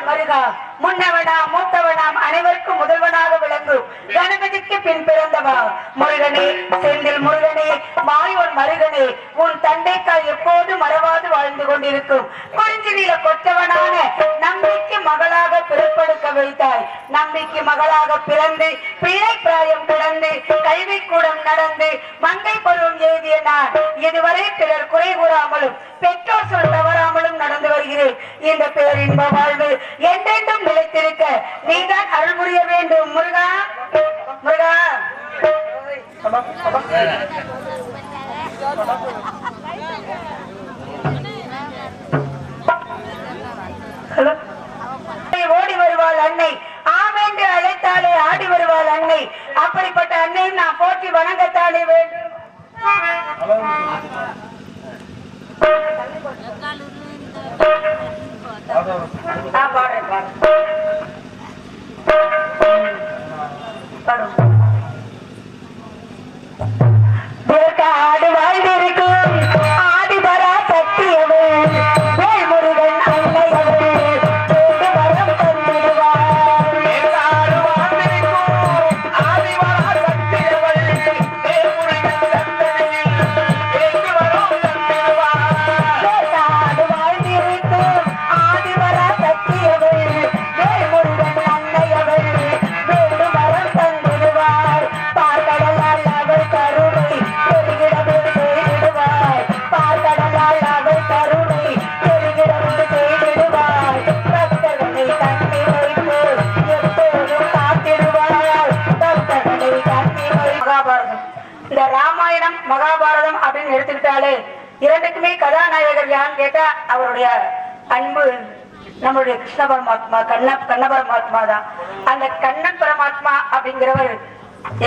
மருகா முன்னவனாம் மூத்தவனாம் அனைவருக்கும் முதல்வனாக விளங்கும் கணபதிக்கு பின் பிறந்தவா முருகனே, செந்தில் முருகனே, மாயோன் மருகனே, உன் தந்தைக்கால் எப்போது மறவாது வாழ்ந்து கொண்டிருக்கும் குறிஞ்சினில கொற்றவனான நம்பிக்கை மகளாக பிறப்பெடுக்க வைத்தாய். நம்பிக்கை மகளாக பிறந்து பிள்ளை பிராயம் பிறந்து கல்வி கூடம் நடந்து மங்கை பருவம் எழுதிய நான் இதுவரை பிறர் குறை கூறாமலும் பெற்றோர் சொல் தவறாமலும் நடந்து வருகிறேன். இந்த பேரின்ப வாழ்வு என்றென்றும் நிலைத்திருக்க நீதான் அருள் புரிய வேண்டும் முருகா. முருகா ஓடி வருவாள் அன்னை, ஆமென்று அழைத்தாலே ஆடி வருவாள் அன்னை. அப்படிப்பட்ட அன்னை நான் போற்றி வணங்கத்தானே வேண்டும். ஆடு வாழ்ந்திருக்கும் ஆடி வரா சக்தியவள் வேல்முருகன் அன்னையவள் வேண்டு வரம் தந்திடுவார். ஆடு வாழ்ந்திருக்கும் ஆடி வரா சக்தியவள் வேல்முருகன் சந்தனையில் வேண்டு வரம் தந்திடுவார். ஆடு வாழ்ந்திருக்கும் ஆடி வரா சக்தியவள் வேல்முருகன் அன்னையவள் வேண்டு வரம் தந்திடுவார். பார்க்கடலால் அவள் கருணை பெருகிடவில் செய்திடுவாய். பார்க்கடலால் அவள் கருணை பெருகிடவில் செய்திடுவாய். பக்தர்களை கண்ணி வைத்து எப்போதும் காத்திடுவாய். பக்தர்களை கண்ணி வை. மகாபாரதம், இந்த ராமாயணம் மகாபாரதம் அப்படின்னு எடுத்துக்கிட்டாலே இரண்டுக்குமே கதாநாயகர் யான்னு கேட்டா அவருடைய அன்பு நம்மளுடைய கிருஷ்ண பரமாத்மா, கண்ண பரமாத்மா தான். அந்த கண்ணன் பரமாத்மா அப்படிங்கிறவர்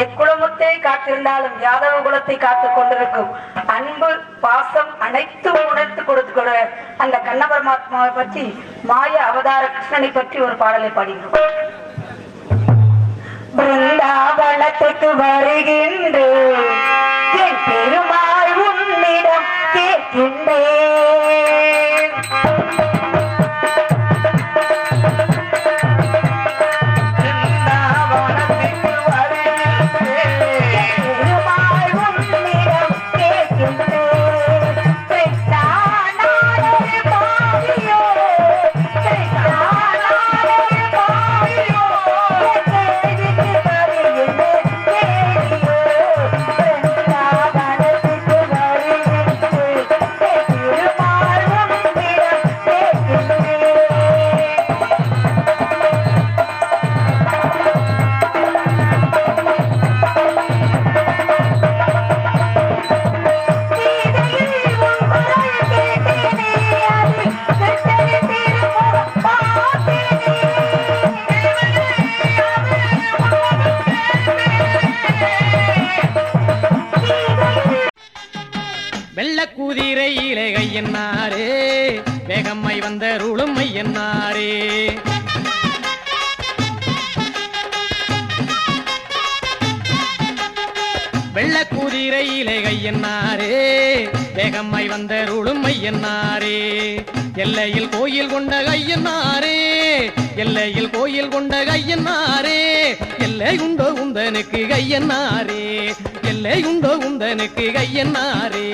எக்குலமுத்தை காத்திருந்தாலும் யாதவ குலத்தை காத்துக் கொண்டிருக்கும் அன்பு பாசம் அனைத்தும் உணர்த்து கொடுத்து அந்த கண்ண பரமாத்மாவை பற்றி மாய அவதார கிருஷ்ணனை பற்றி ஒரு பாடலை பாடுகிறோம். பிருந்தாவனத்துக்கு வருகின்ற என் பெருமாள் உன்னிடம் கேட்கின்றேன். வெள்ளக்கூதிரையிலே கையன்னாரே வேகம்மை வந்த ருளுமை என்னாரே. வெள்ளக்கூதிரையிலே கையன்னாரே வேகம்மை வந்த ருளுமை என்னாரே. எல்லையில் கோயில் கொண்ட கையன்னாரே, எல்லையில் கோயில் கொண்ட கையன்னாரே. எல்லை உண்டோ உந்தனுக்கு கையன்னாரே, எல்லை உண்டோ உந்தனுக்கு கையன்னாரே.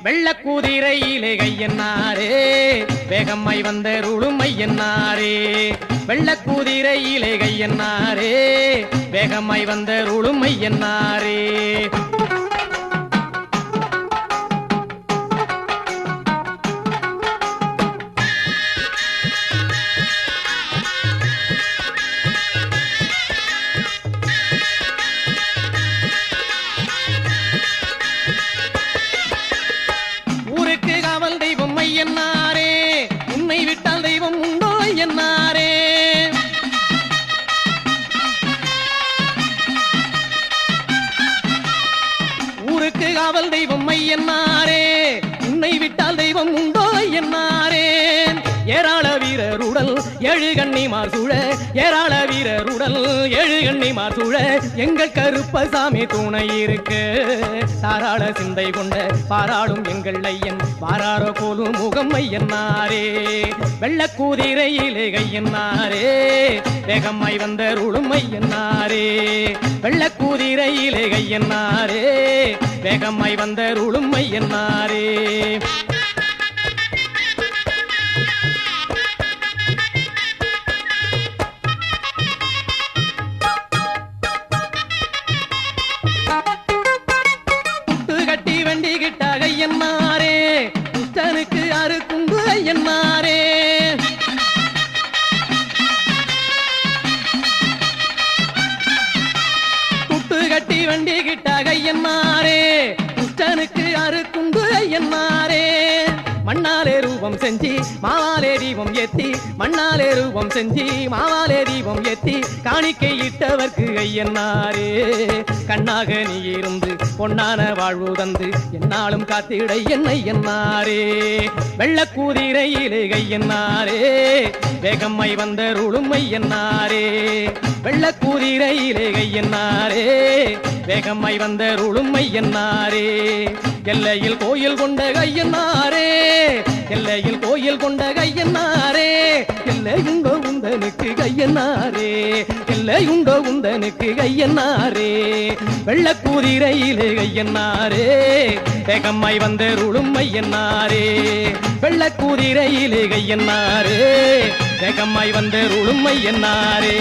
வெள்ளக்கூதிரையிலே கையன்னாரே வேகம்மை வந்த ருளுமை என்னாரே. வெள்ளக்கூதிரையிலே கையன்னாரே வேகம்மை வந்த ருளுமை என்னாரே. ஊருக்கு காவல் தெய்வம் ஐயன்னாரே, உன்னை விட்டால் தெய்வம் உண்டோ ஐயன்னாரே. ஊருக்கு காவல் தெய்வம் ஐயன்னாரே, உன்னை விட்டால் தெய்வம் உண்டோ ஐயன்னாரே. ஏராள வீரருடல் ஏழு கண்ணிமார் சூழ ஏராள வீரருடல் ஏழு கண்ணிமார் சூழ எங்கள் கருப்பசாமி துணை இருக்கு தாராள சிந்தை கொண்ட பாராளும் எங்கள் ஐயன் பாராரோ போலும் முகம் ஐயன்னாரே வெள்ளக்கூதிரையிலே கையன்னாரே வேகம்மாய் வந்த ருளும் ஐயன்னாரே வெள்ளக்கூதிரையிலே கையன்னாரே வேகம்மாய் வந்த ருளும் ஐயன்னாரே கட்டி வண்டி கிட்டாக ஐயன்னாரே புத்தனுக்கு அறுக்குங்கு ஐயன்னாரே புட்டு கட்டி வண்டி கிட்டாக ஐயன்னாரே புத்தனுக்கு அறுக்குங்கு ஐயன்னாரே மண்ணாலே ரூபம் செஞ்சி மாவாலே தீபம் ஏத்தி மண்ணாலே ரூபம் செஞ்சி மாவாலே தீபம் ஏத்தி காணிக்கை இட்டவர்க்கு ஐயன்னாரே கண்ணாக நீ இருந்து பொன்னான வாழ்வு தந்து என்னாலும் காத்திட என்னை என்னாரே வெள்ளக்கூதிரையிலே கையன்னாரே வேகம்மை வந்த ருளுமை என்னாரே வெள்ளக்கூதிரையிலே கையன்னாரே வேகம்மை வந்த ருளுமை என்னாரே எல்லையில் கோயில் கொண்ட கையன்னாரே எல்லையில் கோயில் கொண்ட கையன்னாரே எல்லையுண்டோ உந்தனுக்கு கையன்னாரே எல்லையுண்டோ உந்தனுக்கு கையன்னாரே வெள்ளக்கூதிரையிலே கையன்னாரே வேகம்மாய் வந்த ருளும் ஐயன்னாரே வெள்ளக்கூதிரையிலே கையன்னாரே வேகம்மாய் வந்த ருளும் ஐயன்னாரே